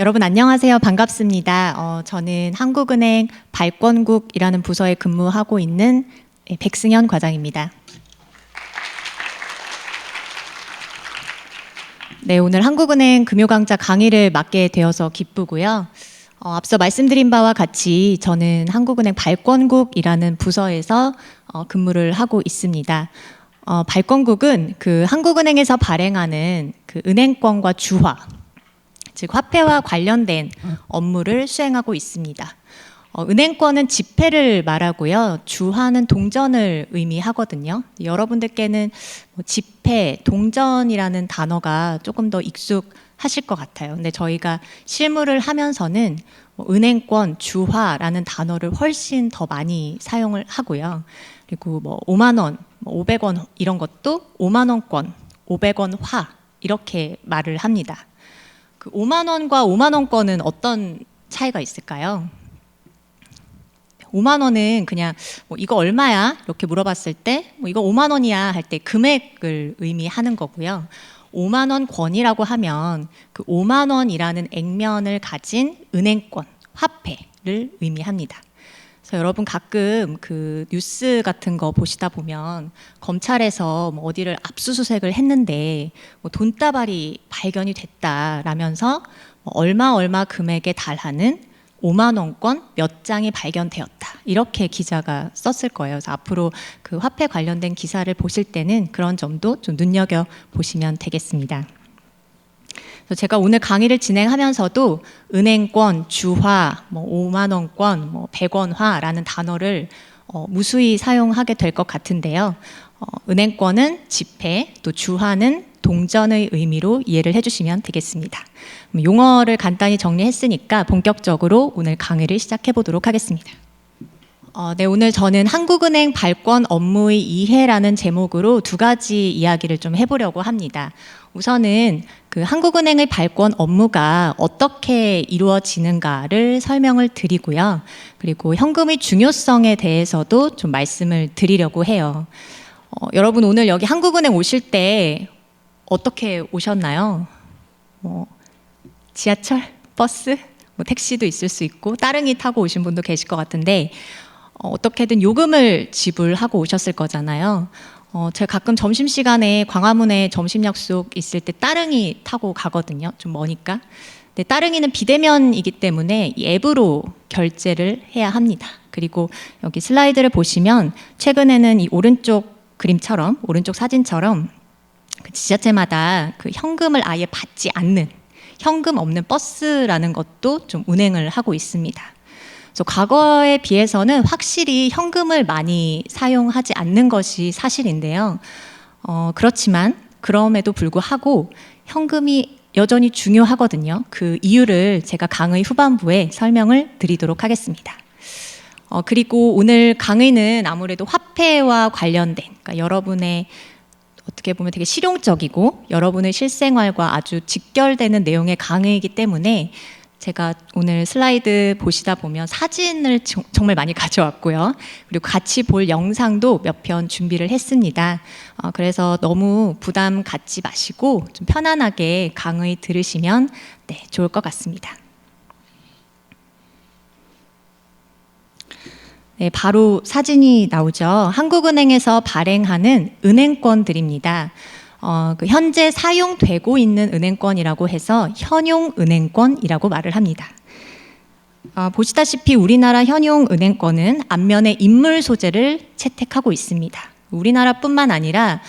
여러분 안녕하세요. 반갑습니다. 저는 한국은행 발권국이라는 부서에 근무하고 있는 백승현 과장입니다. 네, 오늘 한국은행 금요강좌 강의를 맡게 되어서 기쁘고요. 앞서 말씀드린 바와 같이 저는 한국은행 발권국이라는 부서에서 근무를 하고 있습니다. 발권국은 그 한국은행에서 발행하는 그 은행권과 주화, 즉 화폐와 관련된 업무를 수행하고 있습니다. 은행권은 지폐를 말하고요. 주화는 동전을 의미하거든요. 여러분들께는 지폐, 동전이라는 단어가 조금 더 익숙하실 것 같아요. 근데 저희가 실무를 하면서는 은행권, 주화라는 단어를 훨씬 더 많이 사용을 하고요. 그리고 5만 원, 500원 이런 것도 5만 원권, 500원 화 이렇게 말을 합니다. 그 5만 원과 5만 원권은 어떤 차이가 있을까요? 5만 원은 그냥 이거 얼마야? 이렇게 물어봤을 때 이거 5만 원이야 할 때 금액을 의미하는 거고요. 5만 원 권이라고 하면 그 5만 원이라는 액면을 가진 은행권, 화폐를 의미합니다. 그래서 여러분 가끔 그 뉴스 같은 거 보시다 보면 검찰에서 어디를 압수수색을 했는데 돈다발이 발견이 됐다라면서 얼마 금액에 달하는 5만 원권 몇 장이 발견되었다. 이렇게 기자가 썼을 거예요. 그래서 앞으로 그 화폐 관련된 기사를 보실 때는 그런 점도 좀 눈여겨 보시면 되겠습니다. 제가 오늘 강의를 진행하면서도 은행권, 주화, 5만 원권, 100원화라는 단어를 무수히 사용하게 될 것 같은데요. 은행권은 지폐, 또 주화는 동전의 의미로 이해를 해주시면 되겠습니다. 용어를 간단히 정리했으니까 본격적으로 오늘 강의를 시작해 보도록 하겠습니다. 네, 오늘 저는 한국은행 발권 업무의 이해라는 제목으로 두 가지 이야기를 좀 해보려고 합니다. 우선은 그 한국은행의 발권 업무가 어떻게 이루어지는가를 설명을 드리고요. 그리고 현금의 중요성에 대해서도 좀 말씀을 드리려고 해요. 여러분 오늘 여기 한국은행 오실 때 어떻게 오셨나요? 지하철, 버스, 택시도 있을 수 있고 따릉이 타고 오신 분도 계실 것 같은데 어떻게든 요금을 지불하고 오셨을 거잖아요. 제가 가끔 점심시간에 광화문에 점심 약속 있을 때 따릉이 타고 가거든요. 좀 머니까. 근데 따릉이는 비대면이기 때문에 이 앱으로 결제를 해야 합니다. 그리고 여기 슬라이드를 보시면 최근에는 이 오른쪽 그림처럼, 오른쪽 사진처럼 그 지자체마다 그 현금을 아예 받지 않는 현금 없는 버스라는 것도 좀 운행을 하고 있습니다. 그래서 과거에 비해서는 확실히 현금을 많이 사용하지 않는 것이 사실인데요. 그렇지만 그럼에도 불구하고 현금이 여전히 중요하거든요. 그 이유를 제가 강의 후반부에 설명을 드리도록 하겠습니다. 그리고 오늘 강의는 아무래도 화폐와 관련된, 그러니까 여러분의 어떻게 보면 되게 실용적이고 여러분의 실생활과 아주 직결되는 내용의 강의이기 때문에 제가 오늘 슬라이드 보시다 보면 사진을 정말 많이 가져왔고요. 그리고 같이 볼 영상도 몇 편 준비를 했습니다. 그래서 너무 부담 갖지 마시고 좀 편안하게 강의 들으시면 좋을 것 같습니다. 네, 바로 사진이 나오죠. 한국은행에서 발행하는 은행권들입니다. 그 현재 사용되고 있는 은행권이라고 해서 현용 은행권이라고 말을 합니다. 보시다시피 우리나라 현용 은행권은 앞면에 인물 소재를 채택하고 있습니다. 우리나라뿐만 아니라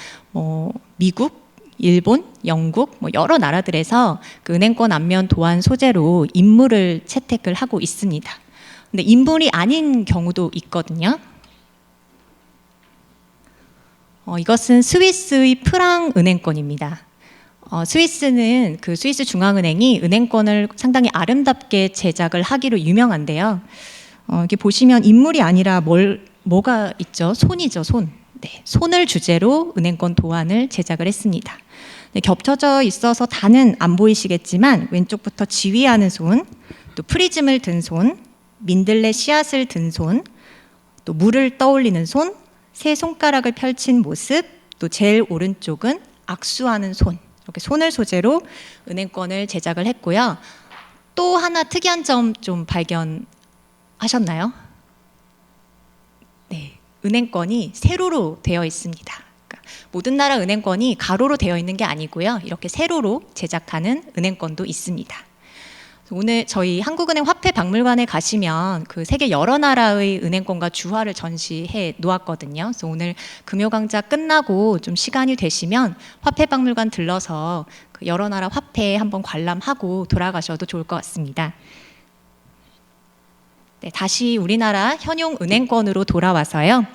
미국, 일본, 영국 여러 나라들에서 그 은행권 앞면 도안 소재로 인물을 채택을 하고 있습니다. 근데 인물이 아닌 경우도 있거든요. 이것은 스위스의 프랑 은행권입니다. 스위스는 그 스위스 중앙은행이 은행권을 상당히 아름답게 제작을 하기로 유명한데요. 이렇게 보시면 인물이 아니라 뭐가 있죠? 손이죠, 손. 네, 손을 주제로 은행권 도안을 제작을 했습니다. 네, 겹쳐져 있어서 다는 안 보이시겠지만 왼쪽부터 지휘하는 손, 또 프리즘을 든 손, 민들레 씨앗을 든 손, 또 물을 떠올리는 손, 세 손가락을 펼친 모습, 또 제일 오른쪽은 악수하는 손, 이렇게 손을 소재로 은행권을 제작을 했고요. 또 하나 특이한 점 좀 발견하셨나요? 네, 은행권이 세로로 되어 있습니다. 그러니까 모든 나라 은행권이 가로로 되어 있는 게 아니고요. 이렇게 세로로 제작하는 은행권도 있습니다. 오늘 저희 한국은행 화폐박물관에 가시면 그 세계 여러 나라의 은행권과 주화를 전시해 놓았거든요. 그래서 오늘 금요강좌 끝나고 좀 시간이 되시면 화폐박물관 들러서 그 여러 나라 화폐 한번 관람하고 돌아가셔도 좋을 것 같습니다. 네, 다시 우리나라 현용 은행권으로 돌아와서요.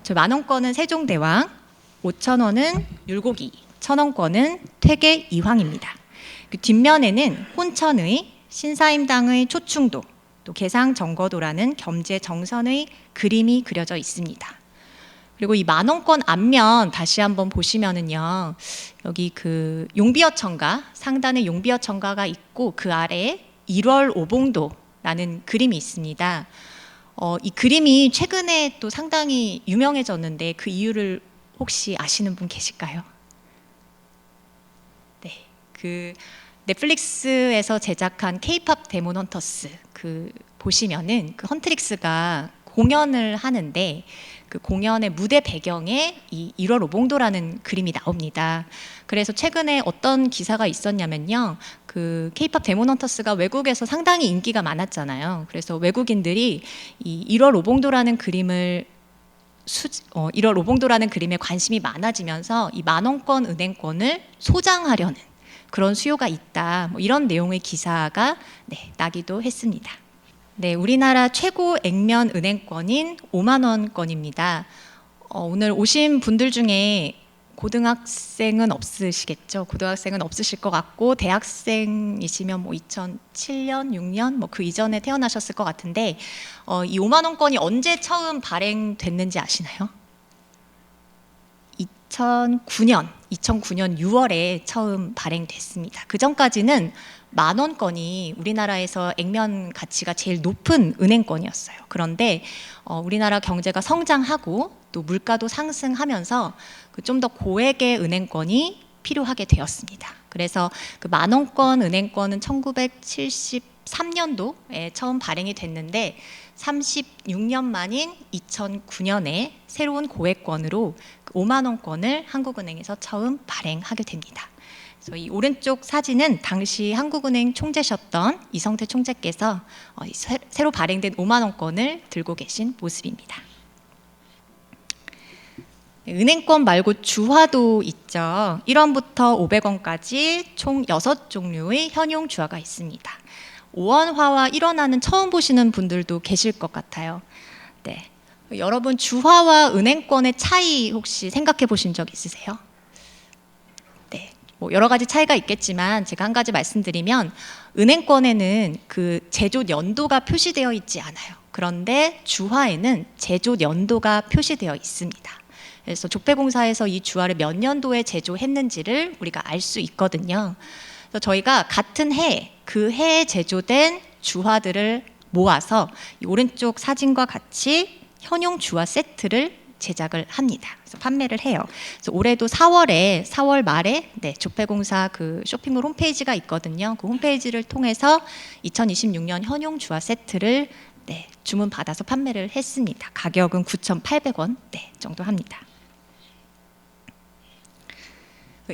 저 만원권은 세종대왕, 5,000원은 율곡이, 1,000원권은 퇴계 이황입니다. 그 뒷면에는 혼천의, 신사임당의 초충도, 또 개상정거도라는 겸재 정선의 그림이 그려져 있습니다. 그리고 이 만원권 앞면 다시 한번 보시면은요, 여기 그 용비어천가, 상단에 용비어천가가 있고 그 아래에 1월 오봉도라는 그림이 있습니다. 이 그림이 최근에 또 상당히 유명해졌는데 그 이유를 혹시 아시는 분 계실까요? 네, 그 넷플릭스에서 제작한 K-팝 데몬 헌터스 그 보시면은 그 헌트릭스가 공연을 하는데 그 공연의 무대 배경에 이 1월 오봉도라는 그림이 나옵니다. 그래서 최근에 어떤 기사가 있었냐면요. 그 K-팝 데몬 헌터스가 외국에서 상당히 인기가 많았잖아요. 그래서 외국인들이 이 1월 오봉도라는 그림을 1월 오봉도라는 그림에 관심이 많아지면서 이 만원권 은행권을 소장하려는 그런 수요가 있다. 뭐 이런 내용의 기사가 나기도 했습니다. 네, 우리나라 최고 액면 은행권인 5만 원권입니다. 오늘 오신 분들 중에 고등학생은 없으시겠죠? 고등학생은 없으실 것 같고 대학생이시면 뭐 2007년, 6년 뭐 그 이전에 태어나셨을 것 같은데 이 5만 원권이 언제 처음 발행됐는지 아시나요? 2009년 6월에 처음 발행됐습니다. 그 전까지는 만원권이 우리나라에서 액면 가치가 제일 높은 은행권이었어요. 그런데 우리나라 경제가 성장하고 또 물가도 상승하면서 좀 더 고액의 은행권이 필요하게 되었습니다. 그래서 그 만원권 은행권은 1973년도에 처음 발행이 됐는데 36년 만인 2009년에 새로운 고액권으로 5만 원권을 한국은행에서 처음 발행하게 됩니다. 그래서 이 오른쪽 사진은 당시 한국은행 총재셨던 이성태 총재께서 새로 발행된 5만 원권을 들고 계신 모습입니다. 은행권 말고 주화도 있죠. 1원부터 500원까지 총 6종류의 현용 주화가 있습니다. 5원화와 1원화는 처음 보시는 분들도 계실 것 같아요. 네. 여러분 주화와 은행권의 차이 혹시 생각해 보신 적 있으세요? 네. 뭐 여러 가지 차이가 있겠지만 제가 한 가지 말씀드리면 은행권에는 그 제조 연도가 표시되어 있지 않아요. 그런데 주화에는 제조 연도가 표시되어 있습니다. 그래서 조폐공사에서 이 주화를 몇 년도에 제조했는지를 우리가 알 수 있거든요. 그래서 저희가 같은 해, 그 해에 제조된 주화들을 모아서 이 오른쪽 사진과 같이 현용 주화 세트를 제작을 합니다. 그래서 판매를 해요. 그래서 올해도 4월 말에 조폐공사 그 쇼핑몰 홈페이지가 있거든요. 그 홈페이지를 통해서 2026년 현용 주화 세트를 주문 받아서 판매를 했습니다. 가격은 9,800원 정도 합니다.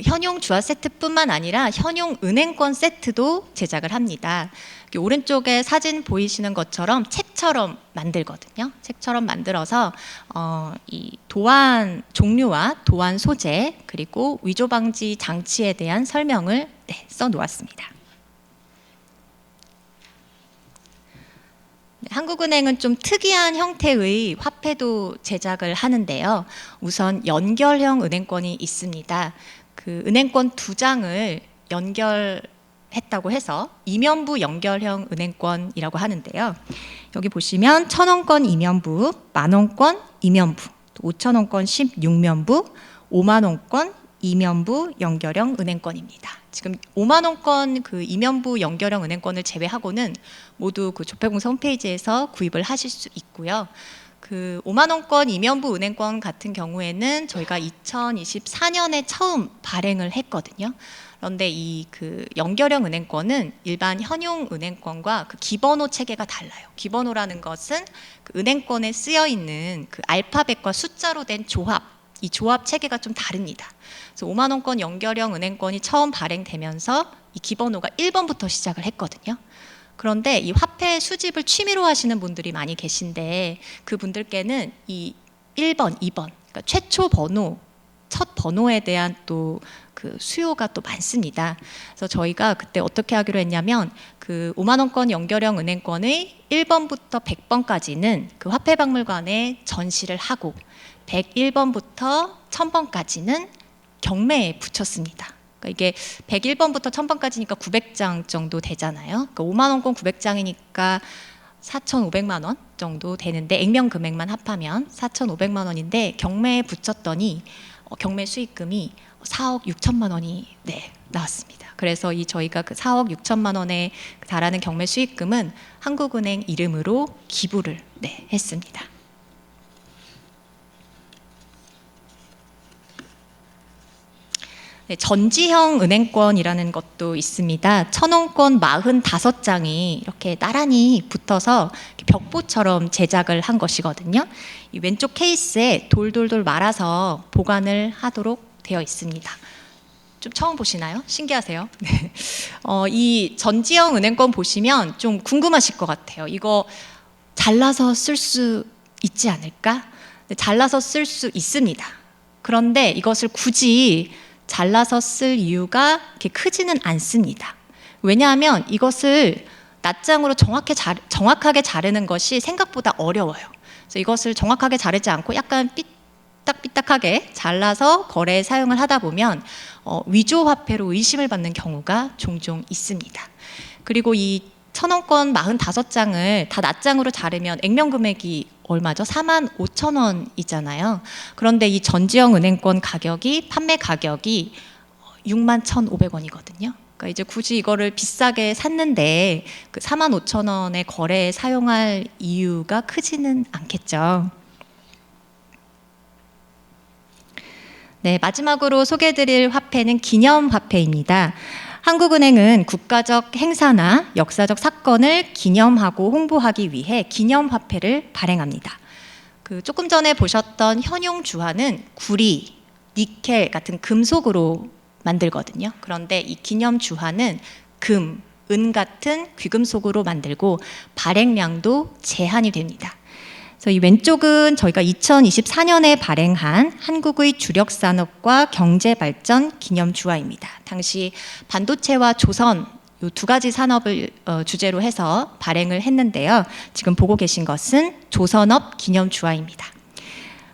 현용 주화 세트뿐만 아니라 현용 은행권 세트도 제작을 합니다. 오른쪽에 사진 보이시는 것처럼 책처럼 만들거든요. 책처럼 만들어서 이 도안 종류와 도안 소재 그리고 위조 방지 장치에 대한 설명을 써 놓았습니다. 한국은행은 좀 특이한 형태의 화폐도 제작을 하는데요. 우선 연결형 은행권이 있습니다. 그 은행권 2장을 연결했다고 해서 이면부 연결형 은행권이라고 하는데요. 여기 보시면 1,000원권 이면부, 만원권 이면부, 5,000원권 16면부, 5만원권 이면부 연결형 은행권입니다. 지금 5만원권 그 이면부 연결형 은행권을 제외하고는 모두 그 조폐공사 홈페이지에서 구입을 하실 수 있고요. 그 5만원권 이면부 은행권 같은 경우에는 저희가 2024년에 처음 발행을 했거든요. 그런데 이 그 연결형 은행권은 일반 현용 은행권과 그 기번호 체계가 달라요. 기번호라는 것은 그 은행권에 쓰여 있는 그 알파벳과 숫자로 된 조합, 이 조합 체계가 좀 다릅니다. 그래서 5만 원권 연결형 은행권이 처음 발행되면서 이 기번호가 1번부터 시작을 했거든요. 그런데 이 화폐 수집을 취미로 하시는 분들이 많이 계신데 그분들께는 이 1번, 2번, 그러니까 최초 번호, 첫 번호에 대한 또 그 수요가 또 많습니다. 그래서 저희가 그때 어떻게 하기로 했냐면 그 5만 원권 연결형 은행권의 1번부터 100번까지는 그 화폐박물관에 전시를 하고 101번부터 1000번까지는 경매에 붙였습니다. 그러니까 이게 101번부터 1000번까지니까 900장 정도 되잖아요. 그러니까 5만 원권 900장이니까 4,500만 원 정도 되는데 액면 금액만 합하면 4,500만 원인데 경매에 붙였더니 경매 수익금이 4억 6천만 원이 나왔습니다. 그래서 이 저희가 그 4억 6천만 원에 달하는 경매 수익금은 한국은행 이름으로 기부를 했습니다. 전지형 은행권이라는 것도 있습니다. 1,000원권 45장이 이렇게 나란히 붙어서 벽보처럼 제작을 한 것이거든요. 이 왼쪽 케이스에 돌돌돌 말아서 보관을 하도록 되어 있습니다. 좀 처음 보시나요? 신기하세요? 네. 이 전지형 은행권 보시면 좀 궁금하실 것 같아요. 이거 잘라서 쓸 수 있지 않을까? 잘라서 쓸 수 있습니다. 그런데 이것을 굳이 잘라서 쓸 이유가 그렇게 크지는 않습니다. 왜냐하면 이것을 낱장으로 정확하게 자르는 것이 생각보다 어려워요. 그래서 이것을 정확하게 자르지 않고 약간 삐딱삐딱하게 잘라서 거래에 사용을 하다 보면 위조 화폐로 의심을 받는 경우가 종종 있습니다. 그리고 이 1,000원권 45장을 다 낱장으로 자르면 액면 금액이 얼마죠? 45,000원이잖아요. 그런데 이 전지형 은행권 가격이 판매 가격이 61,500원이거든요. 그러니까 이제 굳이 이거를 비싸게 샀는데 그 45,000원의 거래에 사용할 이유가 크지는 않겠죠. 네, 마지막으로 소개해드릴 화폐는 기념화폐입니다. 한국은행은 국가적 행사나 역사적 사건을 기념하고 홍보하기 위해 기념화폐를 발행합니다. 그 조금 전에 보셨던 현용 주화는 구리, 니켈 같은 금속으로 만들거든요. 그런데 이 기념 주화는 금, 은 같은 귀금속으로 만들고 발행량도 제한이 됩니다. 그래서 이 왼쪽은 저희가 2024년에 발행한 한국의 주력 산업과 경제 발전 기념 주화입니다. 당시 반도체와 조선 이 두 가지 산업을 주제로 해서 발행을 했는데요. 지금 보고 계신 것은 조선업 기념 주화입니다.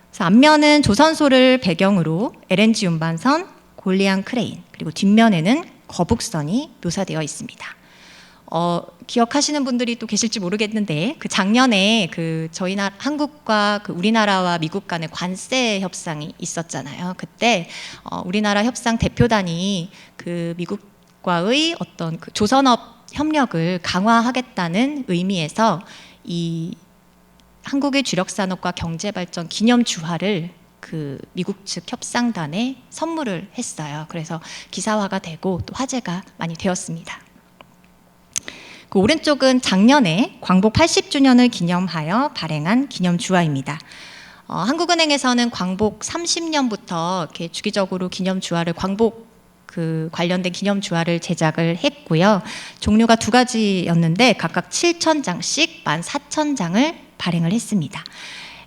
그래서 앞면은 조선소를 배경으로 LNG 운반선, 골리앗 크레인, 그리고 뒷면에는 거북선이 묘사되어 있습니다. 기억하시는 분들이 또 계실지 모르겠는데 그 작년에 그 저희 한국과 그 우리나라와 미국 간의 관세 협상이 있었잖아요. 그때 우리나라 협상 대표단이 그 미국과의 어떤 그 조선업 협력을 강화하겠다는 의미에서 이 한국의 주력 산업과 경제 발전 기념 주화를 그 미국 측 협상단에 선물을 했어요. 그래서 기사화가 되고 또 화제가 많이 되었습니다. 그 오른쪽은 작년에 광복 80주년을 기념하여 발행한 기념 주화입니다. 한국은행에서는 광복 30년부터 이렇게 주기적으로 기념 주화를 광복 그 관련된 기념 주화를 제작을 했고요. 종류가 두 가지였는데 각각 7,000장씩 14,000장을 발행을 했습니다.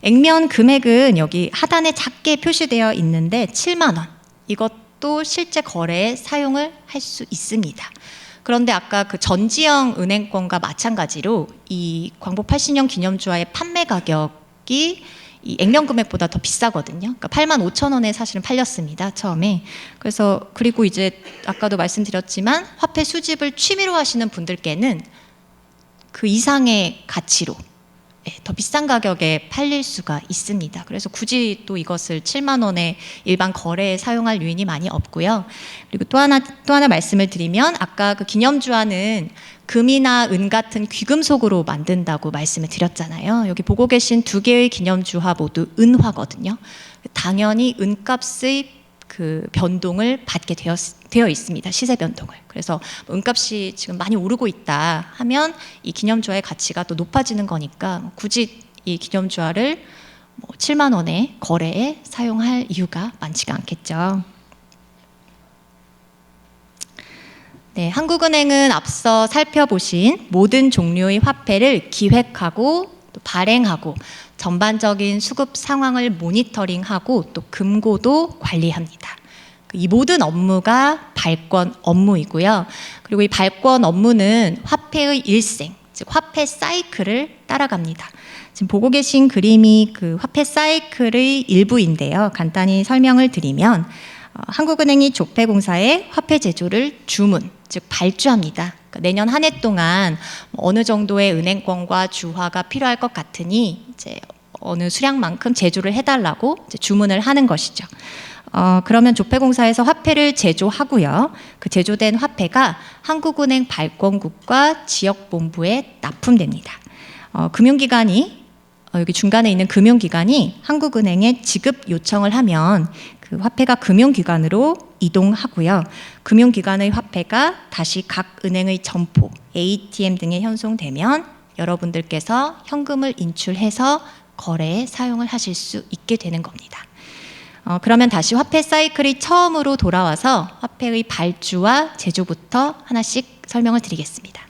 액면 금액은 여기 하단에 작게 표시되어 있는데 7만 원. 이것도 실제 거래에 사용을 할 수 있습니다. 그런데 아까 그 전지형 은행권과 마찬가지로 이 광복 80년 기념주화의 판매 가격이 이 액면 금액보다 더 비싸거든요. 그러니까 85,000원에 사실은 팔렸습니다. 처음에. 그래서 그리고 이제 아까도 말씀드렸지만 화폐 수집을 취미로 하시는 분들께는 그 이상의 가치로 더 비싼 가격에 팔릴 수가 있습니다. 그래서 굳이 또 이것을 7만 원에 일반 거래에 사용할 요인이 많이 없고요. 그리고 또 하나 말씀을 드리면 아까 그 기념주화는 금이나 은 같은 귀금속으로 만든다고 말씀을 드렸잖아요. 여기 보고 계신 두 개의 기념주화 모두 은화거든요. 당연히 은값의 그 변동을 받게 되어 있습니다. 시세 변동을. 그래서 은값이 지금 많이 오르고 있다 하면 이 기념주화의 가치가 또 높아지는 거니까 굳이 이 기념주화를 7만 원의 거래에 사용할 이유가 많지가 않겠죠. 네, 한국은행은 앞서 살펴보신 모든 종류의 화폐를 기획하고 또 발행하고 전반적인 수급 상황을 모니터링하고 또 금고도 관리합니다. 이 모든 업무가 발권 업무이고요. 그리고 이 발권 업무는 화폐의 일생, 즉 화폐 사이클을 따라갑니다. 지금 보고 계신 그림이 그 화폐 사이클의 일부인데요. 간단히 설명을 드리면 한국은행이 조폐공사에 화폐 제조를 주문, 즉 발주합니다. 그러니까 내년 한 해 동안 어느 정도의 은행권과 주화가 필요할 것 같으니 이제 어느 수량만큼 제조를 해달라고 이제 주문을 하는 것이죠. 그러면 조폐공사에서 화폐를 제조하고요. 그 제조된 화폐가 한국은행 발권국과 지역본부에 납품됩니다. 금융기관이 여기 중간에 있는 금융기관이 한국은행에 지급 요청을 하면 그 화폐가 금융기관으로 이동하고요. 금융기관의 화폐가 다시 각 은행의 점포, ATM 등에 현송되면 여러분들께서 현금을 인출해서 거래에 사용을 하실 수 있게 되는 겁니다. 그러면 다시 화폐 사이클이 처음으로 돌아와서 화폐의 발주와 제조부터 하나씩 설명을 드리겠습니다.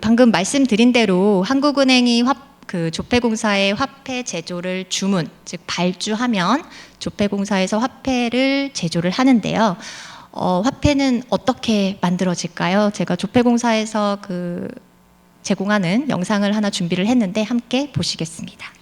방금 말씀드린 대로 한국은행이 그 조폐공사의 화폐 제조를 주문, 즉 발주하면 조폐공사에서 화폐를 제조를 하는데요. 화폐는 어떻게 만들어질까요? 제가 조폐공사에서 제공하는 영상을 하나 준비를 했는데 함께 보시겠습니다.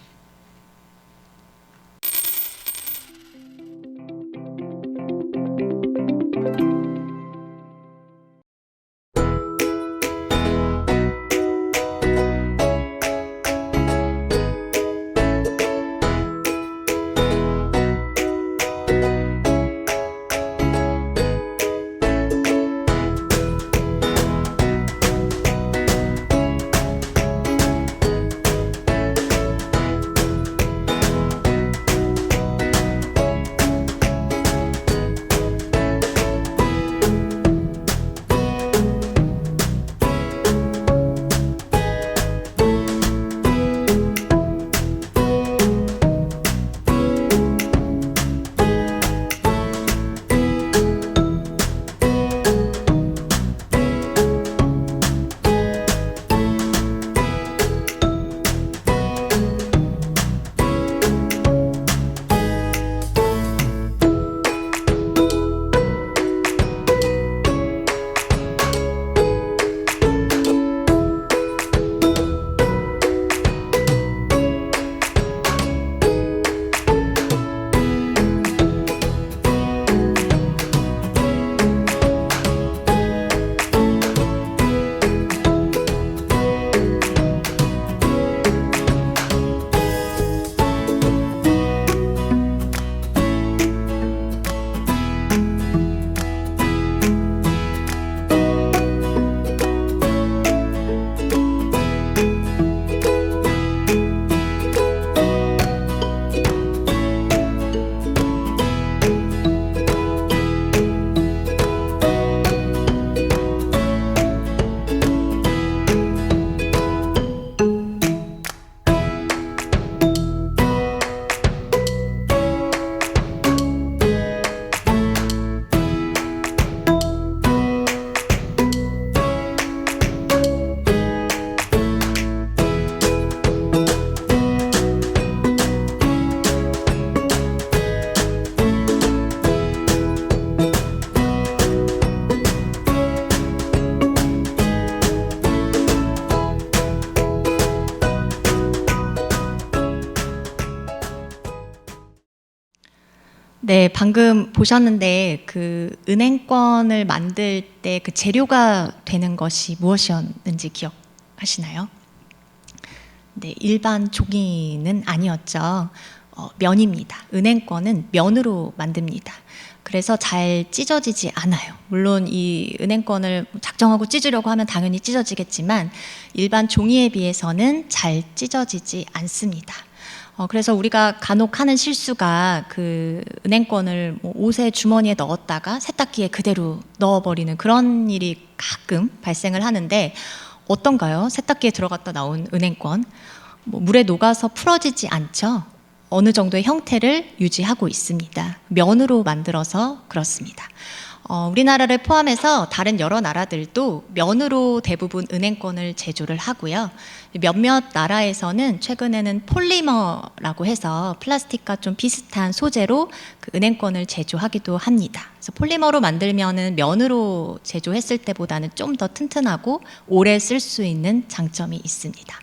네, 방금 보셨는데 그 은행권을 만들 때 그 재료가 되는 것이 무엇이었는지 기억하시나요? 네, 일반 종이는 아니었죠. 면입니다. 은행권은 면으로 만듭니다. 그래서 잘 찢어지지 않아요. 물론 이 은행권을 작정하고 찢으려고 하면 당연히 찢어지겠지만 일반 종이에 비해서는 잘 찢어지지 않습니다. 그래서 우리가 간혹 하는 실수가 그 은행권을 뭐 옷의 주머니에 넣었다가 세탁기에 그대로 넣어버리는 그런 일이 가끔 발생을 하는데 어떤가요? 세탁기에 들어갔다 나온 은행권. 뭐 물에 녹아서 풀어지지 않죠? 어느 정도의 형태를 유지하고 있습니다. 면으로 만들어서 그렇습니다. 우리나라를 포함해서 다른 여러 나라들도 면으로 대부분 은행권을 제조를 하고요. 몇몇 나라에서는 최근에는 폴리머라고 해서 플라스틱과 좀 비슷한 소재로 그 은행권을 제조하기도 합니다. 그래서 폴리머로 만들면은 면으로 제조했을 때보다는 좀 더 튼튼하고 오래 쓸 수 있는 장점이 있습니다.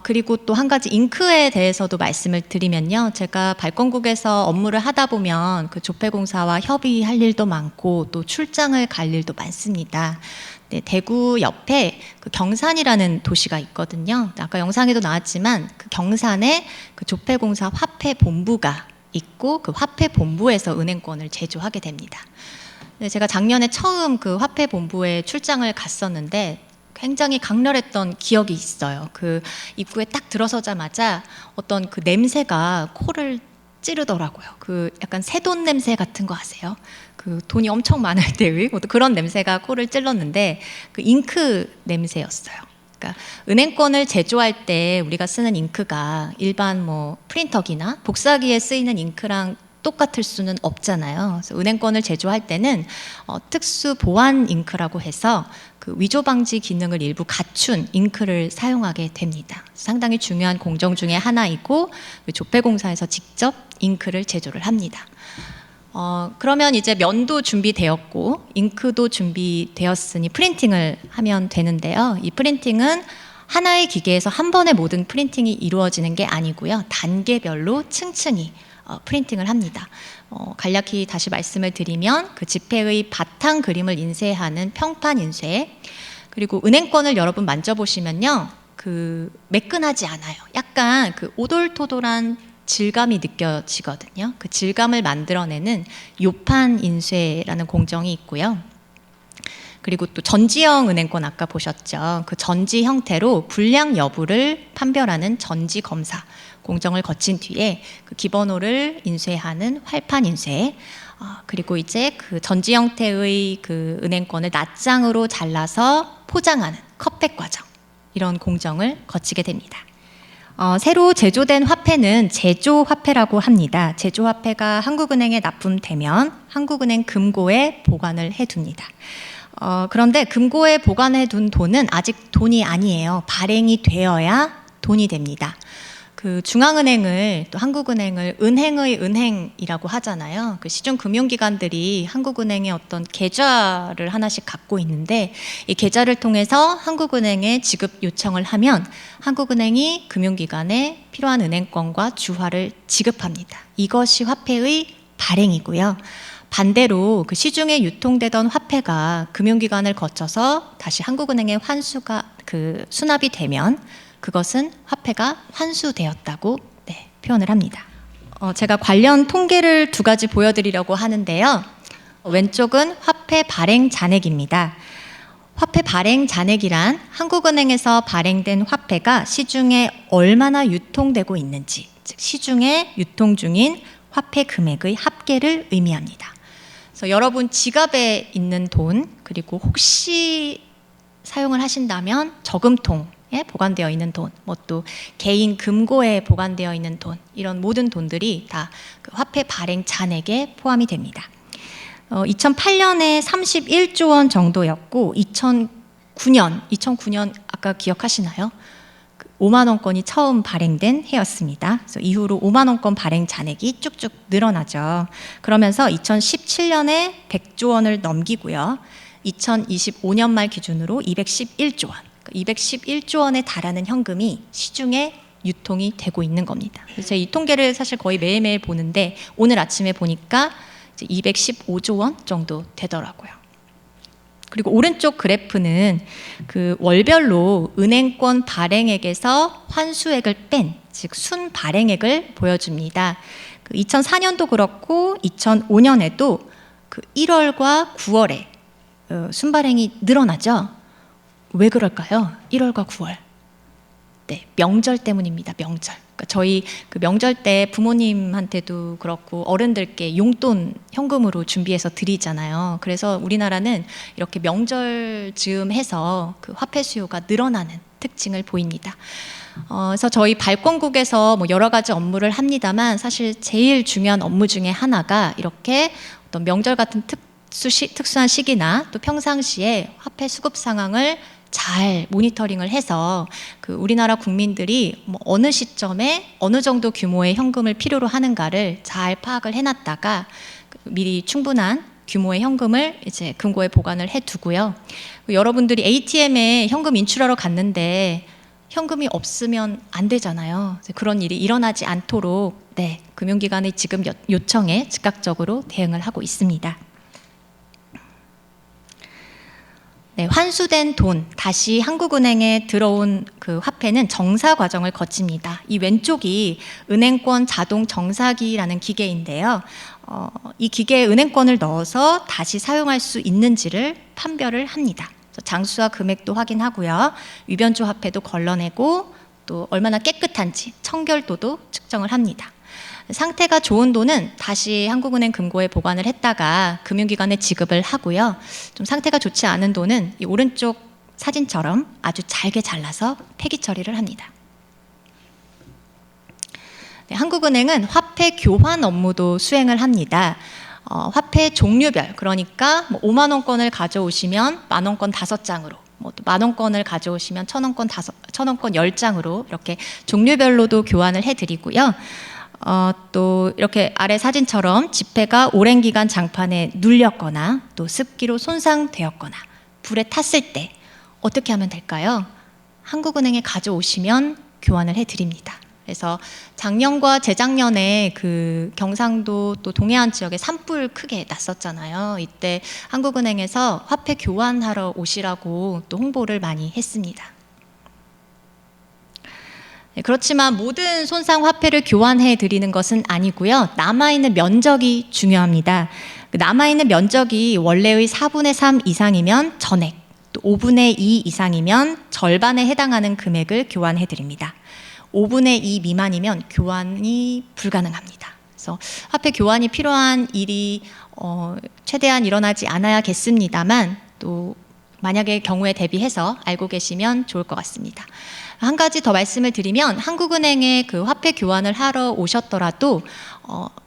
그리고 또 한 가지 잉크에 대해서도 말씀을 드리면요. 제가 발권국에서 업무를 하다 보면 그 조폐공사와 협의할 일도 많고 또 출장을 갈 일도 많습니다. 네, 대구 옆에 그 경산이라는 도시가 있거든요. 아까 영상에도 나왔지만 그 경산에 그 조폐공사 화폐본부가 있고 그 화폐본부에서 은행권을 제조하게 됩니다. 네, 제가 작년에 처음 그 화폐본부에 출장을 갔었는데 굉장히 강렬했던 기억이 있어요. 그 입구에 딱 들어서자마자 어떤 그 냄새가 코를 찌르더라고요. 그 약간 새돈 냄새 같은 거 아세요? 그 돈이 엄청 많을 때의 그런 냄새가 코를 찔렀는데 그 잉크 냄새였어요. 그러니까 은행권을 제조할 때 우리가 쓰는 잉크가 일반 뭐 프린터기나 복사기에 쓰이는 잉크랑 똑같을 수는 없잖아요. 그래서 은행권을 제조할 때는 특수 보안 잉크라고 해서 그 위조 방지 기능을 일부 갖춘 잉크를 사용하게 됩니다. 상당히 중요한 공정 중에 하나이고 조폐공사에서 직접 잉크를 제조를 합니다. 그러면 이제 면도 준비되었고 잉크도 준비되었으니 프린팅을 하면 되는데요. 이 프린팅은 하나의 기계에서 한 번에 모든 프린팅이 이루어지는 게 아니고요. 단계별로 층층이 프린팅을 합니다. 간략히 다시 말씀을 드리면 그 지폐의 바탕 그림을 인쇄하는 평판 인쇄, 그리고 은행권을 여러분 만져보시면요, 그 매끈하지 않아요. 약간 그 오돌토돌한 질감이 느껴지거든요. 그 질감을 만들어내는 요판 인쇄라는 공정이 있고요. 그리고 또 전지형 은행권 아까 보셨죠. 그 전지 형태로 불량 여부를 판별하는 전지 검사 공정을 거친 뒤에 그 기본호를 인쇄하는 활판 인쇄, 그리고 이제 그 전지 형태의 그 은행권을 낱장으로 잘라서 포장하는 컷백 과정, 이런 공정을 거치게 됩니다. 새로 제조된 화폐는 제조화폐라고 합니다. 제조화폐가 한국은행에 납품되면 한국은행 금고에 보관을 해둡니다. 그런데 금고에 보관해 둔 돈은 아직 돈이 아니에요. 발행이 되어야 돈이 됩니다. 그 중앙은행을 또 한국은행을 은행의 은행이라고 하잖아요. 그 시중 금융기관들이 한국은행의 어떤 계좌를 하나씩 갖고 있는데 이 계좌를 통해서 한국은행에 지급 요청을 하면 한국은행이 금융기관에 필요한 은행권과 주화를 지급합니다. 이것이 화폐의 발행이고요. 반대로 그 시중에 유통되던 화폐가 금융기관을 거쳐서 다시 한국은행에 환수가 그 수납이 되면 그것은 화폐가 환수되었다고 표현을 합니다. 제가 관련 통계를 두 가지 보여드리려고 하는데요. 왼쪽은 화폐 발행 잔액입니다. 화폐 발행 잔액이란 한국은행에서 발행된 화폐가 시중에 얼마나 유통되고 있는지, 즉 시중에 유통 중인 화폐 금액의 합계를 의미합니다. 그래서 여러분 지갑에 있는 돈, 그리고 혹시 사용을 하신다면 저금통에 보관되어 있는 돈, 뭐 또 개인 금고에 보관되어 있는 돈, 이런 모든 돈들이 다 그 화폐 발행 잔액에 포함이 됩니다. 2008년에 31조 원 정도였고 2009년 아까 기억하시나요? 5만 원권이 처음 발행된 해였습니다. 그래서 이후로 5만 원권 발행 잔액이 쭉쭉 늘어나죠. 그러면서 2017년에 100조 원을 넘기고요. 2025년 말 기준으로 211조 원, 211조 원에 달하는 현금이 시중에 유통이 되고 있는 겁니다. 그래서 이 통계를 사실 거의 매일매일 보는데 오늘 아침에 보니까 이제 215조 원 정도 되더라고요. 그리고 오른쪽 그래프는 그 월별로 은행권 발행액에서 환수액을 뺀, 즉 순 발행액을 보여줍니다. 그 2004년도 그렇고 2005년에도 그 1월과 9월에 순발행이 늘어나죠. 왜 그럴까요? 1월과 9월. 네, 명절 때문입니다. 명절. 그러니까 저희 그 명절 때 부모님한테도 그렇고 어른들께 용돈 현금으로 준비해서 드리잖아요. 그래서 우리나라는 이렇게 명절 즈음 해서 그 화폐 수요가 늘어나는 특징을 보입니다. 그래서 저희 발권국에서 뭐 여러 가지 업무를 합니다만 사실 제일 중요한 업무 중에 하나가 이렇게 어떤 명절 같은 특수한 시기나 또 평상시에 화폐 수급 상황을 잘 모니터링을 해서 그 우리나라 국민들이 뭐 어느 시점에 어느 정도 규모의 현금을 필요로 하는가를 잘 파악을 해놨다가 미리 충분한 규모의 현금을 이제 금고에 보관을 해두고요. 여러분들이 ATM에 현금 인출하러 갔는데 현금이 없으면 안 되잖아요. 그런 일이 일어나지 않도록 네, 금융기관의 지급 요청에 즉각적으로 대응을 하고 있습니다. 네, 환수된 돈, 다시 한국은행에 들어온 그 화폐는 정사 과정을 거칩니다. 이 왼쪽이 은행권 자동 정사기라는 기계인데요. 이 기계에 은행권을 넣어서 다시 사용할 수 있는지를 판별을 합니다. 장수와 금액도 확인하고요. 위변조 화폐도 걸러내고 또 얼마나 깨끗한지 청결도도 측정을 합니다. 상태가 좋은 돈은 다시 한국은행 금고에 보관을 했다가 금융기관에 지급을 하고요. 좀 상태가 좋지 않은 돈은 이 오른쪽 사진처럼 아주 잘게 잘라서 폐기 처리를 합니다. 네, 한국은행은 화폐 교환 업무도 수행을 합니다. 화폐 종류별, 그러니까 뭐 5만 원권을 가져오시면 만 원권 5장으로, 뭐 또 만 원권을 가져오시면 천 원권 10장으로 이렇게 종류별로도 교환을 해드리고요. 또 이렇게 아래 사진처럼 지폐가 오랜 기간 장판에 눌렸거나 또 습기로 손상되었거나 불에 탔을 때 어떻게 하면 될까요? 한국은행에 가져오시면 교환을 해드립니다. 그래서 작년과 재작년에 그 경상도 또 동해안 지역에 산불 크게 났었잖아요. 이때 한국은행에서 화폐 교환하러 오시라고 또 홍보를 많이 했습니다. 네, 그렇지만 모든 손상 화폐를 교환해 드리는 것은 아니고요. 남아있는 면적이 중요합니다. 남아있는 면적이 원래의 4분의 3 이상이면 전액, 또 5분의 2 이상이면 절반에 해당하는 금액을 교환해 드립니다. 5분의 2 미만이면 교환이 불가능합니다. 그래서 화폐 교환이 필요한 일이 최대한 일어나지 않아야겠습니다만 또 만약의 경우에 대비해서 알고 계시면 좋을 것 같습니다. 한 가지 더 말씀을 드리면 한국은행에 그 화폐 교환을 하러 오셨더라도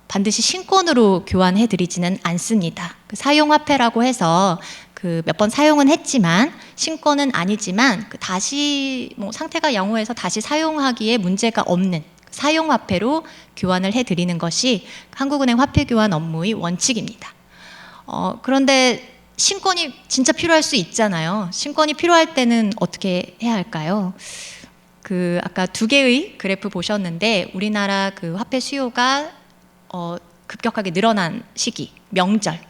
반드시 신권으로 교환해 드리지는 않습니다. 그 사용화폐라고 해서 그 몇 번 사용은 했지만 신권은 아니지만 그 다시 뭐 상태가 양호해서 다시 사용하기에 문제가 없는 사용화폐로 교환을 해 드리는 것이 한국은행 화폐 교환 업무의 원칙입니다. 그런데 신권이 진짜 필요할 수 있잖아요. 신권이 필요할 때는 어떻게 해야 할까요? 그 아까 두 개의 그래프 보셨는데 우리나라 그 화폐 수요가 급격하게 늘어난 시기, 명절,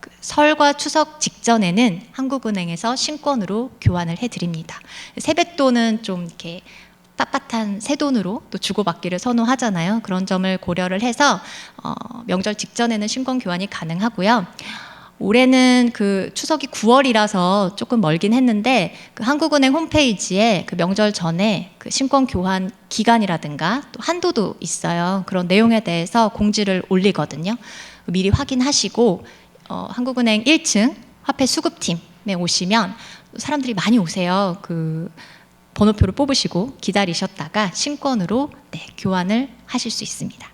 그 설과 추석 직전에는 한국은행에서 신권으로 교환을 해드립니다. 세뱃돈은 좀 이렇게 빳빳한 새 돈으로 또 주고받기를 선호하잖아요. 그런 점을 고려를 해서 명절 직전에는 신권 교환이 가능하고요. 올해는 그 추석이 9월이라서 조금 멀긴 했는데 그 한국은행 홈페이지에 그 명절 전에 그 신권 교환 기간이라든가 또 한도도 있어요. 그런 내용에 대해서 공지를 올리거든요. 미리 확인하시고 한국은행 1층 화폐 수급팀에 오시면 사람들이 많이 오세요. 그 번호표를 뽑으시고 기다리셨다가 신권으로 네, 교환을 하실 수 있습니다.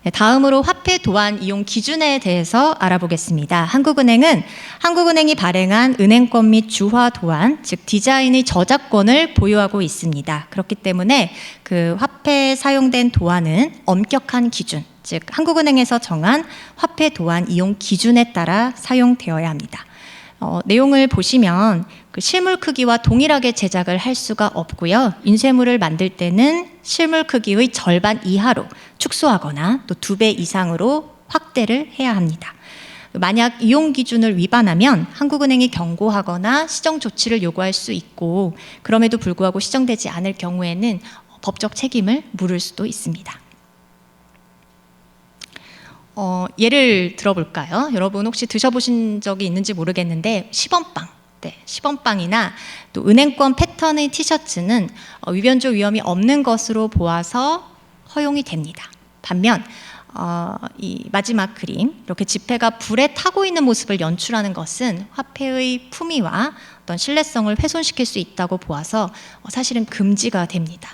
네, 다음으로 화폐 도안 이용 기준에 대해서 알아보겠습니다. 한국은행이 발행한 은행권 및 주화 도안, 즉 디자인의 저작권을 보유하고 있습니다. 그렇기 때문에 그 화폐에 사용된 도안은 엄격한 기준, 즉 한국은행에서 정한 화폐 도안 이용 기준에 따라 사용되어야 합니다. 내용을 보시면 그 실물 크기와 동일하게 제작을 할 수가 없고요. 인쇄물을 만들 때는 실물 크기의 절반 이하로 축소하거나 또 2배 이상으로 확대를 해야 합니다. 만약 이용 기준을 위반하면 한국은행이 경고하거나 시정 조치를 요구할 수 있고 그럼에도 불구하고 시정되지 않을 경우에는 법적 책임을 물을 수도 있습니다. 예를 들어볼까요? 여러분 혹시 드셔보신 적이 있는지 모르겠는데 10원빵 네, 10원빵이나 또 은행권 패턴의 티셔츠는 위변조 위험이 없는 것으로 보아서 허용이 됩니다. 반면 이 마지막 그림, 이렇게 지폐가 불에 타고 있는 모습을 연출하는 것은 화폐의 품위와 어떤 신뢰성을 훼손시킬 수 있다고 보아서 사실은 금지가 됩니다.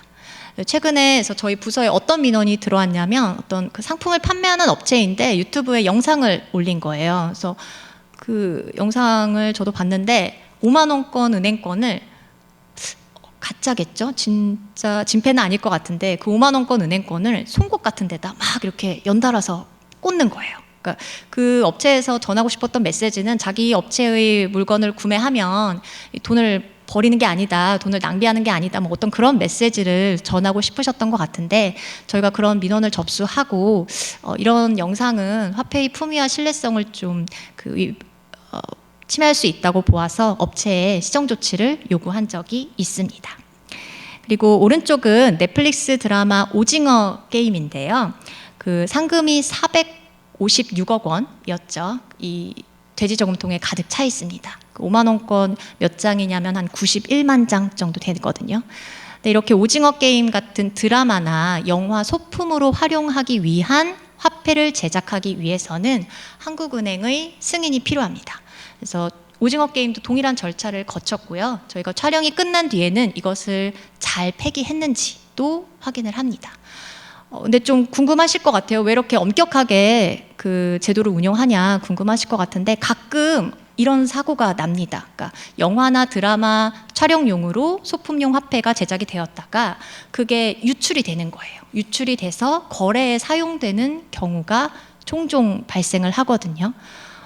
최근에 저희 부서에 어떤 민원이 들어왔냐면 어떤 그 상품을 판매하는 업체인데 유튜브에 영상을 올린 거예요. 그래서 그 영상을 저도 봤는데 5만 원권 은행권을 가짜겠죠? 진짜 진패는 아닐 것 같은데 그 5만 원권 은행권을 송곳 같은 데다 막 이렇게 연달아서 꽂는 거예요. 그러니까 그 업체에서 전하고 싶었던 메시지는 자기 업체의 물건을 구매하면 돈을 버리는 게 아니다, 돈을 낭비하는 게 아니다, 뭐 어떤 그런 메시지를 전하고 싶으셨던 것 같은데 저희가 그런 민원을 접수하고 이런 영상은 화폐의 품위와 신뢰성을 좀 침해할 수 있다고 보아서 업체에 시정 조치를 요구한 적이 있습니다. 그리고 오른쪽은 넷플릭스 드라마 오징어 게임인데요. 그 상금이 456억 원이었죠. 이 돼지 저금통에 가득 차 있습니다. 5만 원권 몇 장이냐면 한 91만 장 정도 되거든요. 근데 이렇게 오징어 게임 같은 드라마나 영화 소품으로 활용하기 위한 화폐를 제작하기 위해서는 한국은행의 승인이 필요합니다. 그래서 오징어 게임도 동일한 절차를 거쳤고요. 저희가 촬영이 끝난 뒤에는 이것을 잘 폐기했는지도 확인을 합니다. 근데 좀 궁금하실 것 같아요. 왜 이렇게 엄격하게 그 제도를 운영하냐 궁금하실 것 같은데 가끔 이런 사고가 납니다. 그러니까 영화나 드라마 촬영용으로 소품용 화폐가 제작이 되었다가 그게 유출이 되는 거예요. 유출이 돼서 거래에 사용되는 경우가 종종 발생을 하거든요.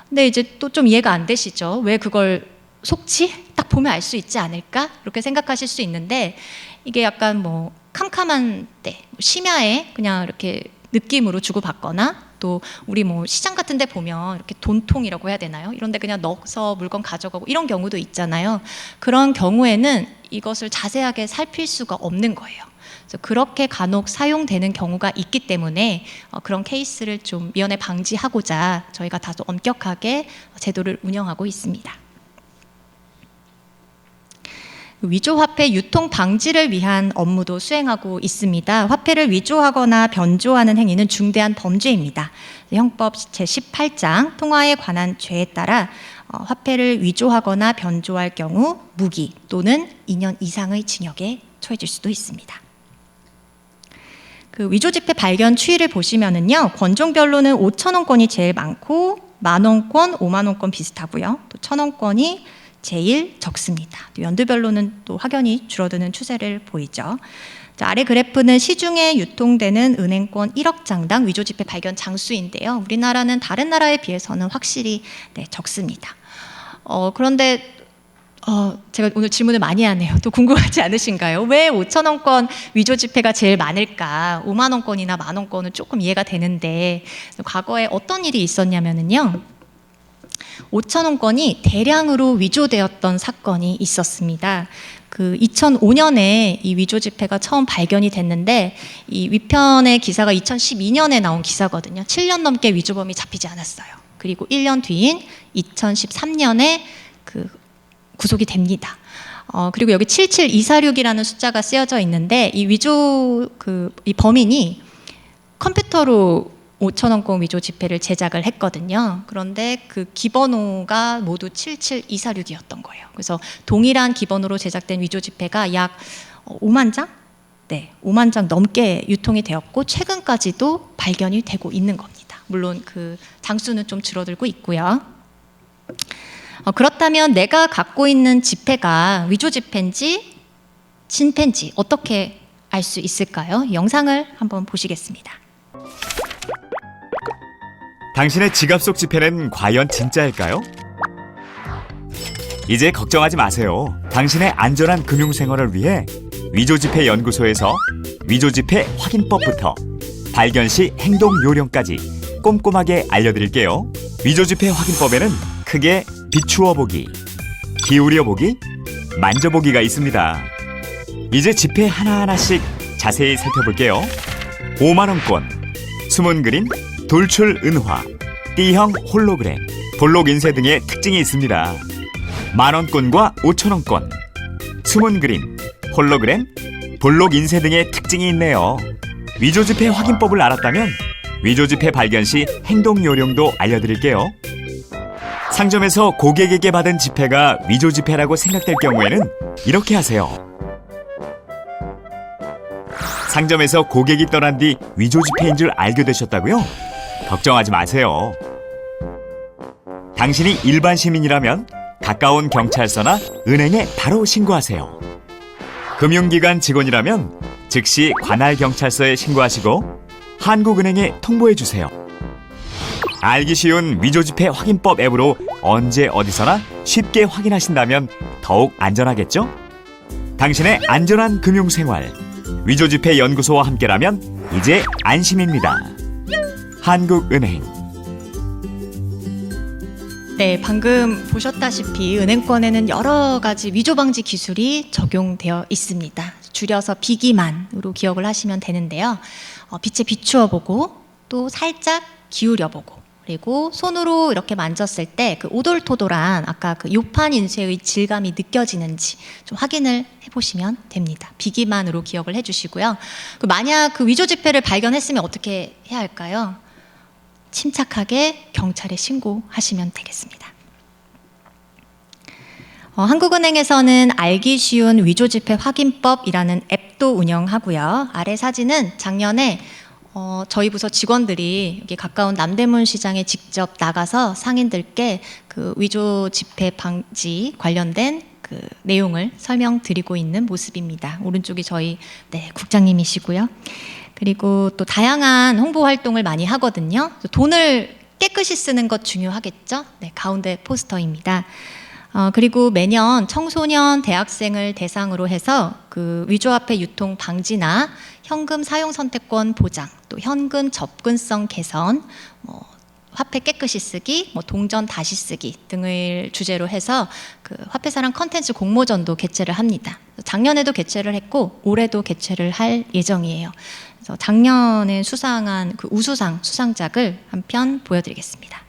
근데 이제 또 좀 이해가 안 되시죠? 왜 그걸 속지? 딱 보면 알 수 있지 않을까? 이렇게 생각하실 수 있는데 이게 약간 뭐 캄캄한 때, 심야에 그냥 이렇게 느낌으로 주고받거나 또 우리 뭐 시장 같은 데 보면 이렇게 돈통이라고 해야 되나요? 이런 데 그냥 넣어서 물건 가져가고 이런 경우도 있잖아요. 그런 경우에는 이것을 자세하게 살필 수가 없는 거예요. 그래서 그렇게 간혹 사용되는 경우가 있기 때문에 그런 케이스를 좀 미연에 방지하고자 저희가 다소 엄격하게 제도를 운영하고 있습니다. 위조화폐 유통 방지를 위한 업무도 수행하고 있습니다. 화폐를 위조하거나 변조하는 행위는 중대한 범죄입니다. 형법 제18장 통화에 관한 죄에 따라 화폐를 위조하거나 변조할 경우 무기 또는 2년 이상의 징역에 처해질 수도 있습니다. 그 위조지폐 발견 추이를 보시면은요, 권종별로는 5,000원권이 제일 많고 10,000원권, 50,000원권 비슷하고요. 또 1,000원권이 제일 적습니다. 연도별로는 또 확연히 줄어드는 추세를 보이죠. 자, 아래 그래프는 시중에 유통되는 은행권 1억 장당 위조지폐 발견 장수인데요. 우리나라는 다른 나라에 비해서는 확실히 적습니다. 그런데 제가 오늘 질문을 많이 하네요. 또 궁금하지 않으신가요? 왜 5,000원권 위조지폐가 제일 많을까? 5만 원권이나 10,000원권은 조금 이해가 되는데 과거에 어떤 일이 있었냐면요. 5,000원권이 대량으로 위조되었던 사건이 있었습니다. 그 2005년에 이 위조지폐가 처음 발견이 됐는데 이 위편의 기사가 2012년에 나온 기사거든요. 7년 넘게 위조범이 잡히지 않았어요. 그리고 1년 뒤인 2013년에 구속이 됩니다. 그리고 여기 77246이라는 숫자가 쓰여져 있는데 이 위조 이 범인이 컴퓨터로 5,000원권 위조 지폐를 제작을 했거든요. 그런데 그 기번호가 모두 77246이었던 거예요. 그래서 동일한 기번호로 제작된 위조 지폐가 약 5만 장? 네, 5만 장 넘게 유통이 되었고 최근까지도 발견이 되고 있는 겁니다. 물론 그 장수는 좀 줄어들고 있고요. 그렇다면 내가 갖고 있는 지폐가 위조 지폐인지 진폐인지 어떻게 알 수 있을까요? 영상을 한번 보시겠습니다. 당신의 지갑 속 지폐는 과연 진짜일까요? 이제 걱정하지 마세요. 당신의 안전한 금융생활을 위해 위조지폐 연구소에서 위조지폐 확인법부터 발견 시 행동 요령까지 꼼꼼하게 알려드릴게요. 위조지폐 확인법에는 크게 비추어 보기, 기울여 보기, 만져보기가 있습니다. 이제 지폐 하나하나씩 자세히 살펴볼게요. 5만원권, 숨은 그림, 돌출 은화, D형 홀로그램, 볼록 인쇄 등의 특징이 있습니다. 만원권과 5천원권, 숨은 그림, 홀로그램, 볼록 인쇄 등의 특징이 있네요. 위조지폐 확인법을 알았다면 위조지폐 발견 시 행동 요령도 알려드릴게요. 상점에서 고객에게 받은 지폐가 위조지폐라고 생각될 경우에는 이렇게 하세요. 상점에서 고객이 떠난 뒤 위조지폐인 줄 알게 되셨다고요? 걱정하지 마세요. 당신이 일반 시민이라면 가까운 경찰서나 은행에 바로 신고하세요. 금융기관 직원이라면 즉시 관할 경찰서에 신고하시고 한국은행에 통보해주세요. 알기 쉬운 위조지폐 확인법 앱으로 언제 어디서나 쉽게 확인하신다면 더욱 안전하겠죠? 당신의 안전한 금융생활, 위조지폐 연구소와 함께라면 이제 안심입니다. 한국은행. 네, 방금 보셨다시피 은행권에는 여러 가지 위조 방지 기술이 적용되어 있습니다. 줄여서 비기만으로 기억을 하시면 되는데요. 빛에 비추어 보고 또 살짝 기울여 보고 그리고 손으로 이렇게 만졌을 때 그 오돌토돌한 아까 그 요판 인쇄의 질감이 느껴지는지 좀 확인을 해보시면 됩니다. 비기만으로 기억을 해주시고요. 만약 그 위조 지폐를 발견했으면 어떻게 해야 할까요? 침착하게 경찰에 신고하시면 되겠습니다. 한국은행에서는 알기 쉬운 위조지폐 확인법이라는 앱도 운영하고요. 아래 사진은 작년에 저희 부서 직원들이 여기 가까운 남대문 시장에 직접 나가서 상인들께 그 위조지폐 방지 관련된 그 내용을 설명드리고 있는 모습입니다. 오른쪽이 저희 국장님이시고요. 그리고 또 다양한 홍보 활동을 많이 하거든요. 돈을 깨끗이 쓰는 것 중요하겠죠? 네, 가운데 포스터입니다. 그리고 매년 청소년, 대학생을 대상으로 해서 그 위조화폐 유통 방지나 현금 사용 선택권 보장, 또 현금 접근성 개선, 화폐 깨끗이 쓰기, 동전 다시 쓰기 등을 주제로 해서 그 화폐사랑 컨텐츠 공모전도 개최를 합니다. 작년에도 개최를 했고 올해도 개최를 할 예정이에요. 그래서 작년에 수상한 그 우수상 수상작을 한 편 보여드리겠습니다.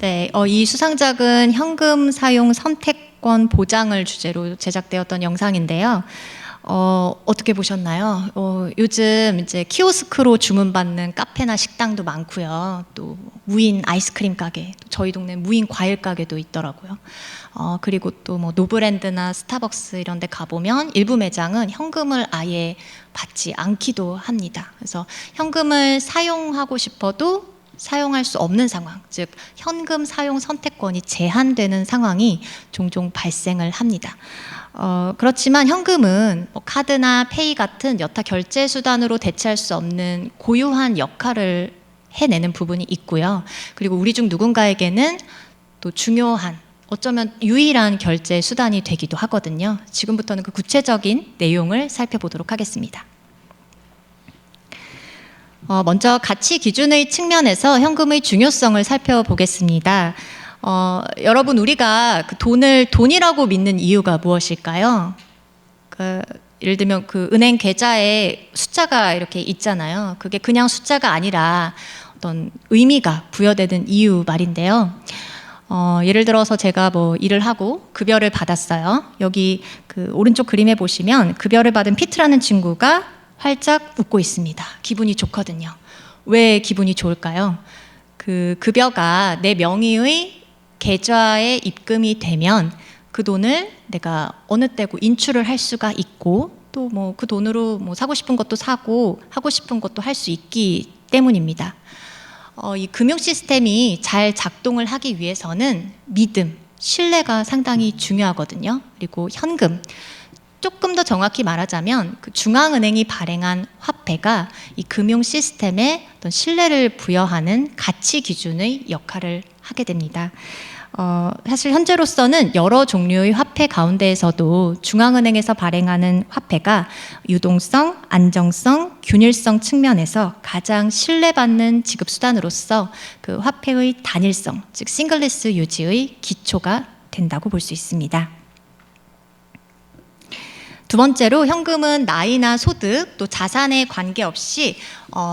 네, 이 수상작은 현금 사용 선택권 보장을 주제로 제작되었던 영상인데요. 어떻게 보셨나요? 요즘 이제 키오스크로 주문받는 카페나 식당도 많고요. 또 무인 아이스크림 가게, 또 저희 동네 무인 과일 가게도 있더라고요. 그리고 또 노브랜드나 스타벅스 이런 데 가보면 일부 매장은 현금을 아예 받지 않기도 합니다. 그래서 현금을 사용하고 싶어도 사용할 수 없는 상황, 즉 현금 사용 선택권이 제한되는 상황이 종종 발생을 합니다. 그렇지만 현금은 카드나 페이 같은 여타 결제 수단으로 대체할 수 없는 고유한 역할을 해내는 부분이 있고요. 그리고 우리 중 누군가에게는 또 중요한, 어쩌면 유일한 결제 수단이 되기도 하거든요. 지금부터는 그 구체적인 내용을 살펴보도록 하겠습니다. 먼저 가치 기준의 측면에서 현금의 중요성을 살펴보겠습니다. 여러분, 우리가 그 돈을 돈이라고 믿는 이유가 무엇일까요? 예를 들면 그 은행 계좌에 숫자가 이렇게 있잖아요. 그게 그냥 숫자가 아니라 어떤 의미가 부여되는 이유 말인데요. 예를 들어서 제가 일을 하고 급여를 받았어요. 여기 그 오른쪽 그림에 보시면 급여를 받은 피트라는 친구가 활짝 웃고 있습니다. 기분이 좋거든요. 왜 기분이 좋을까요? 그 급여가 내 명의의 계좌에 입금이 되면 그 돈을 내가 어느 때고 인출을 할 수가 있고 또 뭐 그 돈으로 뭐 사고 싶은 것도 사고 하고 싶은 것도 할 수 있기 때문입니다. 이 금융 시스템이 잘 작동을 하기 위해서는 믿음, 신뢰가 상당히 중요하거든요. 그리고 현금. 조금 더 정확히 말하자면 그 중앙은행이 발행한 화폐가 이 금융 시스템에 어떤 신뢰를 부여하는 가치 기준의 역할을 하게 됩니다. 사실 현재로서는 여러 종류의 화폐 가운데에서도 중앙은행에서 발행하는 화폐가 유동성, 안정성, 균일성 측면에서 가장 신뢰받는 지급 수단으로서 그 화폐의 단일성, 즉 싱글리스 유지의 기초가 된다고 볼 수 있습니다. 두 번째로 현금은 나이나 소득 또 자산에 관계없이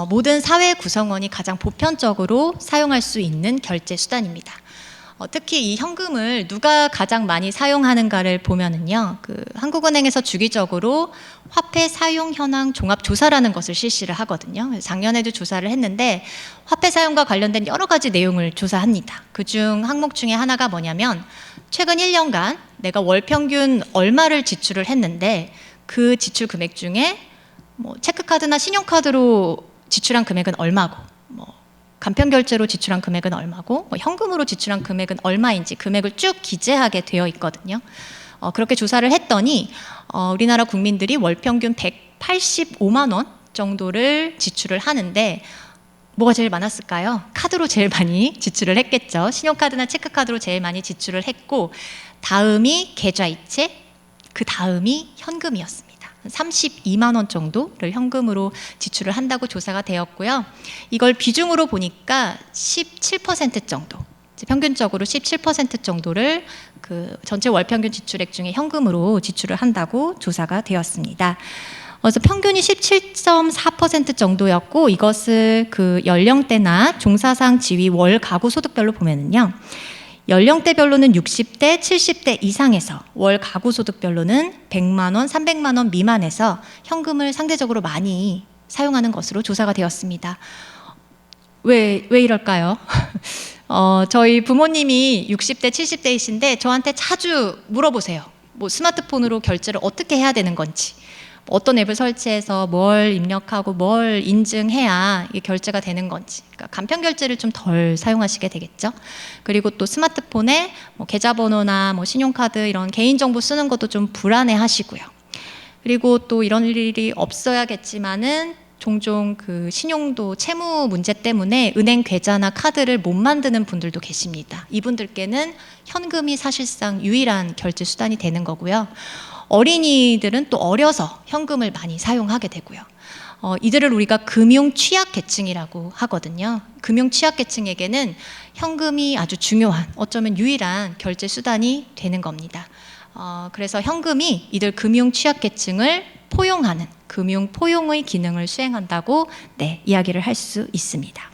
모든 사회 구성원이 가장 보편적으로 사용할 수 있는 결제 수단입니다. 특히 이 현금을 누가 가장 많이 사용하는가를 보면은요, 그 한국은행에서 주기적으로 화폐 사용 현황 종합 조사라는 것을 실시를 하거든요. 작년에도 조사를 했는데 화폐 사용과 관련된 여러 가지 내용을 조사합니다. 그중 항목 중에 하나가 뭐냐면 최근 1년간 내가 월 평균 얼마를 지출을 했는데 그 지출 금액 중에 뭐 체크카드나 신용카드로 지출한 금액은 얼마고, 뭐 간편결제로 지출한 금액은 얼마고, 뭐 현금으로 지출한 금액은 얼마인지 금액을 쭉 기재하게 되어 있거든요. 그렇게 조사를 했더니 우리나라 국민들이 월 평균 185만 원 정도를 지출을 하는데 뭐가 제일 많았을까요? 카드로 제일 많이 지출을 했겠죠. 신용카드나 체크카드로 제일 많이 지출을 했고 다음이 계좌이체, 그 다음이 현금이었습니다. 32만 원 정도를 현금으로 지출을 한다고 조사가 되었고요. 이걸 비중으로 보니까 17% 정도, 평균적으로 17% 정도를 그 전체 월 평균 지출액 중에 현금으로 지출을 한다고 조사가 되었습니다. 그래서 평균이 17.4% 정도였고 이것을 그 연령대나 종사상 지위 월 가구 소득별로 보면은요. 연령대별로는 60대, 70대 이상에서 월 가구 소득별로는 100만 원, 300만 원 미만에서 현금을 상대적으로 많이 사용하는 것으로 조사가 되었습니다. 왜 이럴까요? 저희 부모님이 60대, 70대이신데 저한테 자주 물어보세요. 뭐 스마트폰으로 결제를 어떻게 해야 되는 건지. 어떤 앱을 설치해서 뭘 입력하고 뭘 인증해야 이게 결제가 되는 건지. 그러니까 간편 결제를 좀 덜 사용하시게 되겠죠. 그리고 또 스마트폰에 뭐 계좌번호나 뭐 신용카드 이런 개인정보 쓰는 것도 좀 불안해 하시고요. 그리고 또 이런 일이 없어야겠지만은 종종 그 신용도 채무 문제 때문에 은행 계좌나 카드를 못 만드는 분들도 계십니다. 이분들께는 현금이 사실상 유일한 결제 수단이 되는 거고요. 어린이들은 또 어려서 현금을 많이 사용하게 되고요. 이들을 우리가 금융 취약계층이라고 하거든요. 금융 취약계층에게는 현금이 아주 중요한, 어쩌면 유일한 결제 수단이 되는 겁니다. 그래서 현금이 이들 금융 취약계층을 포용하는 금융 포용의 기능을 수행한다고 이야기를 할 수 있습니다.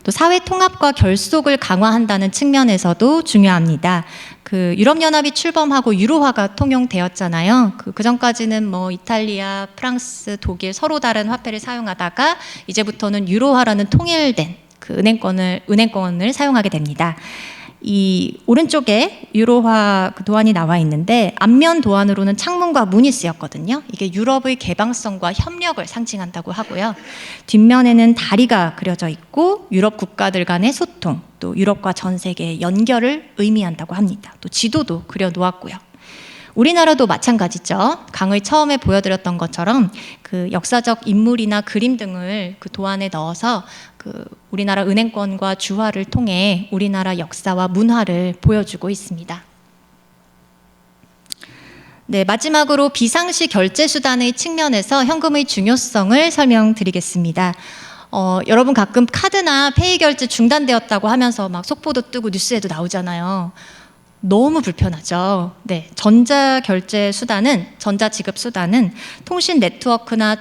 또 사회 통합과 결속을 강화한다는 측면에서도 중요합니다. 그 유럽연합이 출범하고 유로화가 통용되었잖아요. 그 전까지는 뭐 이탈리아, 프랑스, 독일 서로 다른 화폐를 사용하다가 이제부터는 유로화라는 통일된 그 은행권을 사용하게 됩니다. 이 오른쪽에 유로화 그 도안이 나와 있는데 앞면 도안으로는 창문과 문이 쓰였거든요. 이게 유럽의 개방성과 협력을 상징한다고 하고요. 뒷면에는 다리가 그려져 있고 유럽 국가들 간의 소통, 또 유럽과 전 세계의 연결을 의미한다고 합니다. 또 지도도 그려 놓았고요. 우리나라도 마찬가지죠. 강의 처음에 보여드렸던 것처럼 그 역사적 인물이나 그림 등을 그 도안에 넣어서 그 우리나라 은행권과 주화를 통해 우리나라 역사와 문화를 보여주고 있습니다. 마지막으로 비상시 결제 수단의 측면에서 현금의 중요성을 설명드리겠습니다. 여러분 가끔 카드나 페이 결제 중단되었다고 하면서 막 속보도 뜨고 뉴스에도 나오잖아요. 너무 불편하죠. 전자결제 수단은, 전자지급 수단은 통신 네트워크나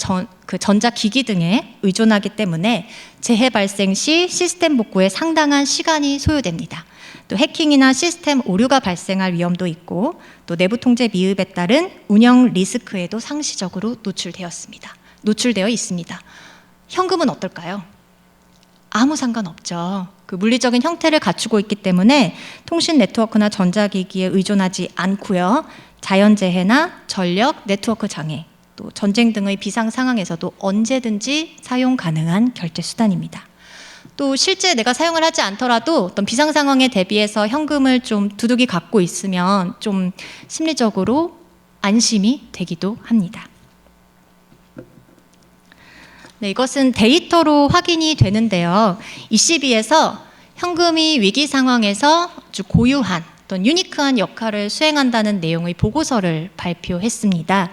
전자기기 등에 의존하기 때문에 재해 발생 시 시스템 복구에 상당한 시간이 소요됩니다. 또 해킹이나 시스템 오류가 발생할 위험도 있고 또 내부 통제 미흡에 따른 운영 리스크에도 상시적으로 노출되어 있습니다. 현금은 어떨까요? 아무 상관없죠. 그 물리적인 형태를 갖추고 있기 때문에 통신 네트워크나 전자기기에 의존하지 않고요. 자연재해나 전력, 네트워크 장애, 또 전쟁 등의 비상 상황에서도 언제든지 사용 가능한 결제 수단입니다. 또 실제 내가 사용을 하지 않더라도 어떤 비상 상황에 대비해서 현금을 좀 두둑이 갖고 있으면 좀 심리적으로 안심이 되기도 합니다. 네, 이것은 데이터로 확인이 되는데요. ECB에서 현금이 위기 상황에서 아주 고유한 어떤 유니크한 역할을 수행한다는 내용의 보고서를 발표했습니다.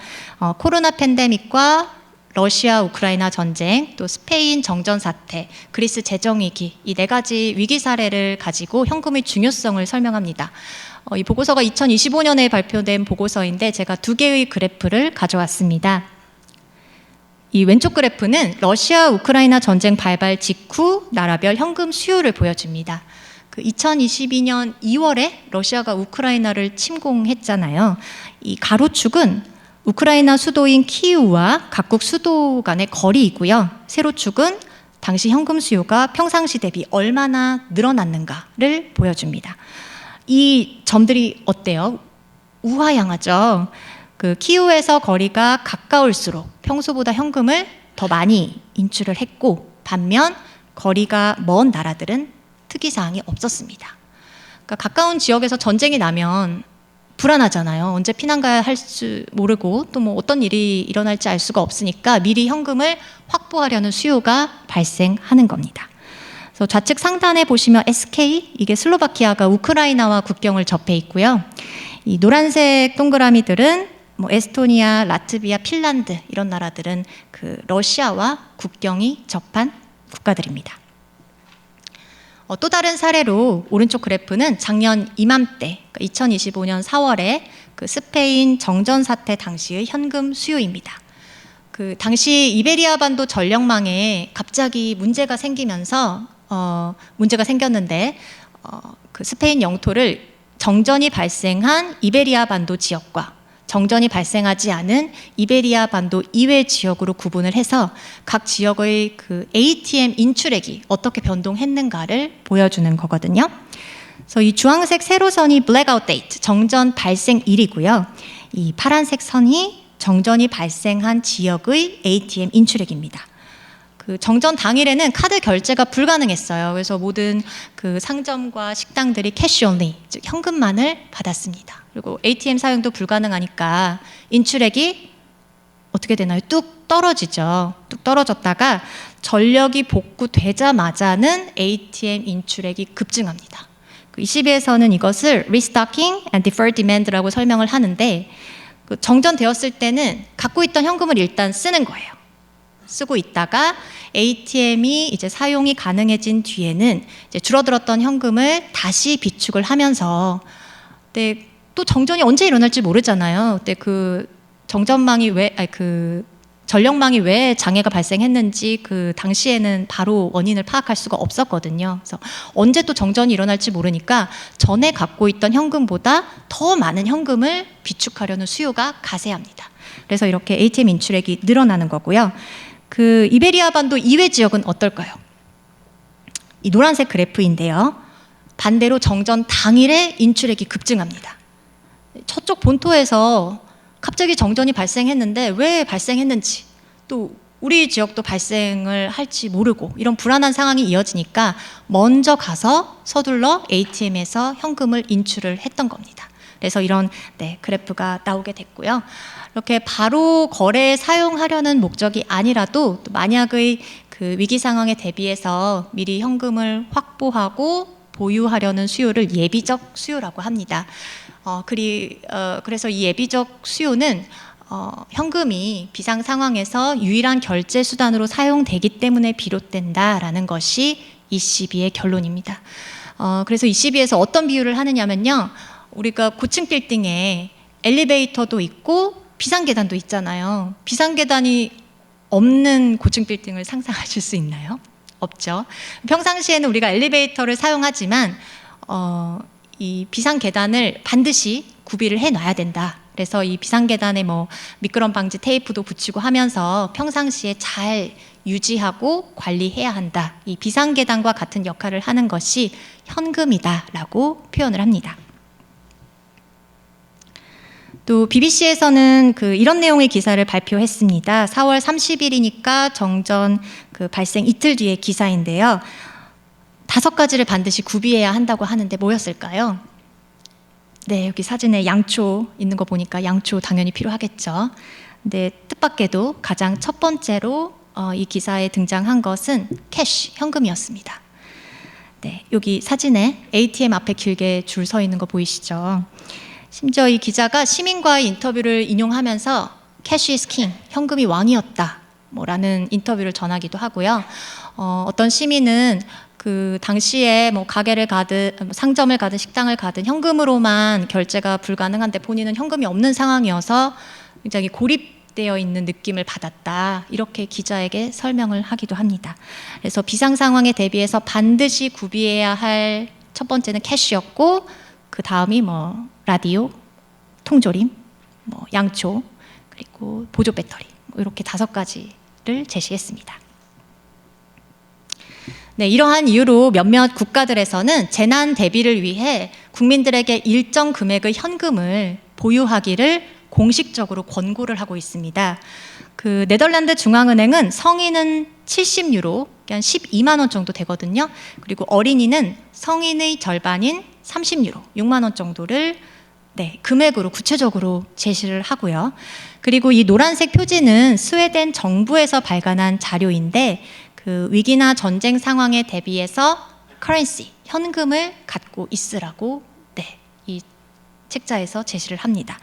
코로나 팬데믹과 러시아 우크라이나 전쟁, 또 스페인 정전 사태, 그리스 재정 위기, 이 네 가지 위기 사례를 가지고 현금의 중요성을 설명합니다. 이 보고서가 2025년에 발표된 보고서인데 제가 두 개의 그래프를 가져왔습니다. 이 왼쪽 그래프는 러시아 우크라이나 전쟁 발발 직후 나라별 현금 수요를 보여줍니다. 그 2022년 2월에 러시아가 우크라이나를 침공했잖아요. 이 가로축은 우크라이나 수도인 키이우와 각국 수도 간의 거리이고요. 세로축은 당시 현금 수요가 평상시 대비 얼마나 늘어났는가를 보여줍니다. 이 점들이 어때요? 우하향하죠. 그 키이우에서 거리가 가까울수록 평소보다 현금을 더 많이 인출을 했고, 반면 거리가 먼 나라들은 특이사항이 없었습니다. 그러니까 가까운 지역에서 전쟁이 나면 불안하잖아요. 언제 피난 가야 할지 모르고 또 뭐 어떤 일이 일어날지 알 수가 없으니까 미리 현금을 확보하려는 수요가 발생하는 겁니다. 그래서 좌측 상단에 보시면 SK, 이게 슬로바키아가 우크라이나와 국경을 접해 있고요. 이 노란색 동그라미들은 뭐 에스토니아, 라트비아, 핀란드 이런 나라들은 그 러시아와 국경이 접한 국가들입니다. 또 다른 사례로 오른쪽 그래프는 작년 이맘때, 2025년 4월에 그 스페인 정전 사태 당시의 현금 수요입니다. 그 당시 이베리아 반도 전력망에 갑자기 문제가 생기면서 문제가 생겼는데 그 스페인 영토를 정전이 발생한 이베리아 반도 지역과 정전이 발생하지 않은 이베리아 반도 이외 지역으로 구분을 해서 각 지역의 그 ATM 인출액이 어떻게 변동했는가를 보여주는 거거든요. 그래서 이 주황색 세로선이 blackout date, 정전 발생일이고요. 이 파란색 선이 정전이 발생한 지역의 ATM 인출액입니다. 그 정전 당일에는 카드 결제가 불가능했어요. 그래서 모든 그 상점과 식당들이 캐시 온리, 즉 현금만을 받았습니다. 그리고 ATM 사용도 불가능하니까 인출액이 어떻게 되나요? 뚝 떨어지죠. 뚝 떨어졌다가 전력이 복구되자마자는 ATM 인출액이 급증합니다. 그 ECB에서는 이것을 restocking and deferred demand라고 설명을 하는데, 그 정전되었을 때는 갖고 있던 현금을 일단 쓰는 거예요. 쓰고 있다가 ATM이 이제 사용이 가능해진 뒤에는 이제 줄어들었던 현금을 다시 비축을 하면서, 근데 또 정전이 언제 일어날지 모르잖아요. 그때 그 정전망이 전력망이 왜 장애가 발생했는지 그 당시에는 바로 원인을 파악할 수가 없었거든요. 그래서 언제 또 정전이 일어날지 모르니까 전에 갖고 있던 현금보다 더 많은 현금을 비축하려는 수요가 가세합니다. 그래서 이렇게 ATM 인출액이 늘어나는 거고요. 그 이베리아 반도 이외 지역은 어떨까요? 이 노란색 그래프인데요. 반대로 정전 당일에 인출액이 급증합니다. 저쪽 본토에서 갑자기 정전이 발생했는데 왜 발생했는지, 또 우리 지역도 발생을 할지 모르고 이런 불안한 상황이 이어지니까 먼저 가서 서둘러 ATM에서 현금을 인출을 했던 겁니다. 그래서 이런 그래프가 나오게 됐고요. 이렇게 바로 거래에 사용하려는 목적이 아니라도 또 만약의 그 위기 상황에 대비해서 미리 현금을 확보하고 보유하려는 수요를 예비적 수요라고 합니다. 그래서 이 예비적 수요는 현금이 비상 상황에서 유일한 결제 수단으로 사용되기 때문에 비롯된다라는 것이 ECB의 결론입니다. 그래서 ECB에서 어떤 비유를 하느냐면요. 우리가 고층 빌딩에 엘리베이터도 있고 비상계단도 있잖아요. 비상계단이 없는 고층 빌딩을 상상하실 수 있나요? 없죠. 평상시에는 우리가 엘리베이터를 사용하지만 이 비상계단을 반드시 구비를 해놔야 된다. 그래서 이 비상계단에 뭐 미끄럼 방지 테이프도 붙이고 하면서 평상시에 잘 유지하고 관리해야 한다. 이 비상계단과 같은 역할을 하는 것이 현금이다라고 표현을 합니다. 또 BBC에서는 이런 내용의 기사를 발표했습니다. 4월 30일이니까 정전 발생 이틀 뒤의 기사인데요. 5가지를 반드시 구비해야 한다고 하는데 뭐였을까요? 네, 여기 사진에 양초 있는 거 보니까 양초 당연히 필요하겠죠. 근데 뜻밖에도 가장 첫 번째로 이 기사에 등장한 것은 캐시, 현금이었습니다. 네, 여기 사진에 ATM 앞에 길게 줄 서 있는 거 보이시죠? 심지어 이 기자가 시민과의 인터뷰를 인용하면서 캐시 is king, 현금이 왕이었다 라는 인터뷰를 전하기도 하고요. 어떤 시민은 당시에 가게를 가든 상점을 가든 식당을 가든 현금으로만 결제가 불가능한데 본인은 현금이 없는 상황이어서 굉장히 고립되어 있는 느낌을 받았다. 이렇게 기자에게 설명을 하기도 합니다. 그래서 비상 상황에 대비해서 반드시 구비해야 할 첫 번째는 캐시였고, 그 다음이 라디오, 통조림, 양초, 그리고 보조 배터리 이렇게 5가지를 제시했습니다. 네, 이러한 이유로 몇몇 국가들에서는 재난 대비를 위해 국민들에게 일정 금액의 현금을 보유하기를 공식적으로 권고를 하고 있습니다. 네덜란드 중앙은행은 성인은 70유로, 그러니까 12만 원 정도 되거든요. 그리고 어린이는 성인의 절반인 30유로, 6만 원 정도를 금액으로 구체적으로 제시를 하고요. 그리고 이 노란색 표지는 스웨덴 정부에서 발간한 자료인데 위기나 전쟁 상황에 대비해서 currency, 현금을 갖고 있으라고 이 책자에서 제시를 합니다.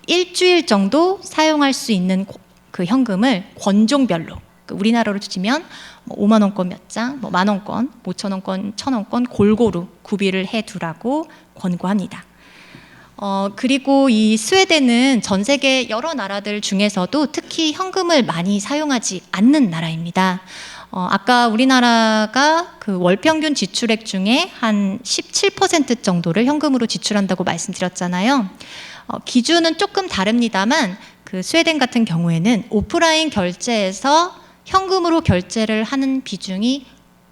일주일 정도 사용할 수 있는 현금을 권종별로, 우리나라로 치면 5만 원권 몇 장, 만 원권, 5천 원권, 1천 원권 골고루 구비를 해두라고 권고합니다. 그리고 이 스웨덴은 전 세계 여러 나라들 중에서도 특히 현금을 많이 사용하지 않는 나라입니다. 아까 우리나라가 월 평균 지출액 중에 한 17% 정도를 현금으로 지출한다고 말씀드렸잖아요. 기준은 조금 다릅니다만 스웨덴 같은 경우에는 오프라인 결제에서 현금으로 결제를 하는 비중이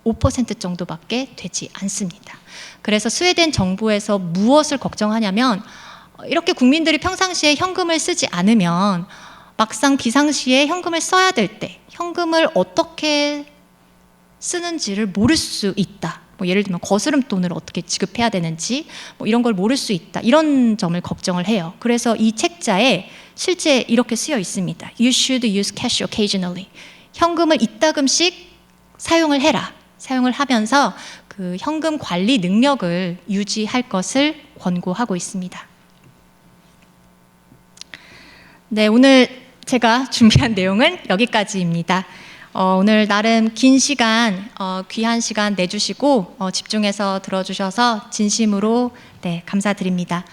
5% 정도밖에 되지 않습니다. 그래서 스웨덴 정부에서 무엇을 걱정하냐면 이렇게 국민들이 평상시에 현금을 쓰지 않으면 막상 비상시에 현금을 써야 될 때 현금을 어떻게 쓰는지를 모를 수 있다. 예를 들면 거스름돈을 어떻게 지급해야 되는지 이런 걸 모를 수 있다. 이런 점을 걱정을 해요. 그래서 이 책자에 실제 이렇게 쓰여 있습니다. You should use cash occasionally. 현금을 이따금씩 사용을 해라. 사용을 하면서 현금 관리 능력을 유지할 것을 권고하고 있습니다. 네, 오늘 제가 준비한 내용은 여기까지입니다. 오늘 나름 긴 시간, 귀한 시간 내주시고 집중해서 들어주셔서 진심으로 감사드립니다.